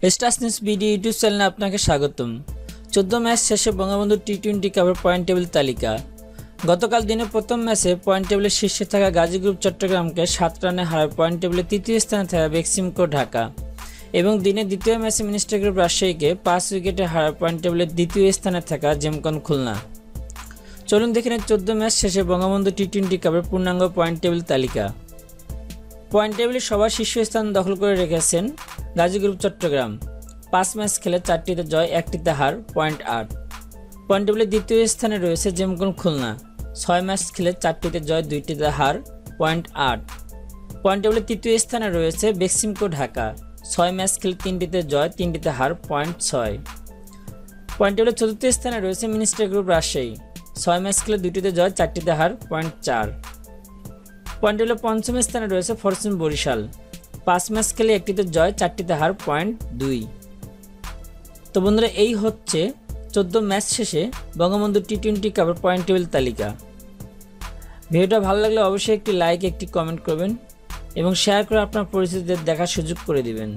Stars news BD YouTube চ্যানেলে আপনাকে স্বাগতম। 14 ম্যাচ শেষে বঙ্গবন্ধু টি-20 কাপের পয়েন্ট টেবিল তালিকা। গতকাল দিনে প্রথম ম্যাচে পয়েন্ট টেবিলের শীর্ষে থাকা গাজী গ্রুপ চট্টগ্রামকে 7 রানে হারায় পয়েন্ট টেবিলে তৃতীয় স্থানে থাকা বেক্সিমকো ঢাকা এবং দিনের দ্বিতীয় ম্যাচে মিনিস্টার গ্রুপ রাজশাহীকে 5 উইকেটে হারায় পয়েন্ট টেবিলের দ্বিতীয় স্থানে থাকা জেমকন খুলনা। চলুন দেখে নিন 14 ম্যাচ শেষে বঙ্গবন্ধু টি-20 কাপের পূর্ণাঙ্গ পয়েন্ট টেবিল তালিকা। পয়েন্ট টেবিলে সবার শীর্ষস্থান দখল করে রেখেছেন গাজী গ্রুপ চট্টগ্রাম। 5 ম্যাচ খেলে 4টিতে জয়, 1টিতে হার, পয়েন্ট 8। পয়েন্ট টেবিলে দ্বিতীয় স্থানে রয়েছে জেমকন খুলনা। 6 ম্যাচ খেলে 4টিতে জয়, 2টিতে হার, পয়েন্ট 8। পয়েন্ট টেবিলে তৃতীয় স্থানে রয়েছে বেক্সিমকো ঢাকা। 6 ম্যাচ খেলে 3টিতে জয়, 3টিতে হার, পয়েন্ট 6। পয়েন্ট টেবিলে চতুর্থ স্থানে রয়েছে মিনিস্টার গ্রুপ রাজশাহী। 6 ম্যাচ খেলে 2টিতে জয়, 4টিতে হার, পয়েন্ট 4। পয়েন্ট টেবিলে পঞ্চম স্থানে রয়েছে ফরচুন বরিশাল। 5 ম্যাচ খেলে 1টিতে জয়, 4টিতে হার, পয়েন্ট 2। তো বন্ধুরা, এই হচ্ছে 14 ম্যাচ শেষে বঙ্গবন্ধু টি-20 কাপের পয়েন্ট টেবিল তালিকা। ভিডিওটা ভালো লাগলে অবশ্যই একটি লাইক, একটি কমেন্ট করবেন এবং শেয়ার করে আপনার পরিচিতদের দেখার সুযোগ করে দিবেন।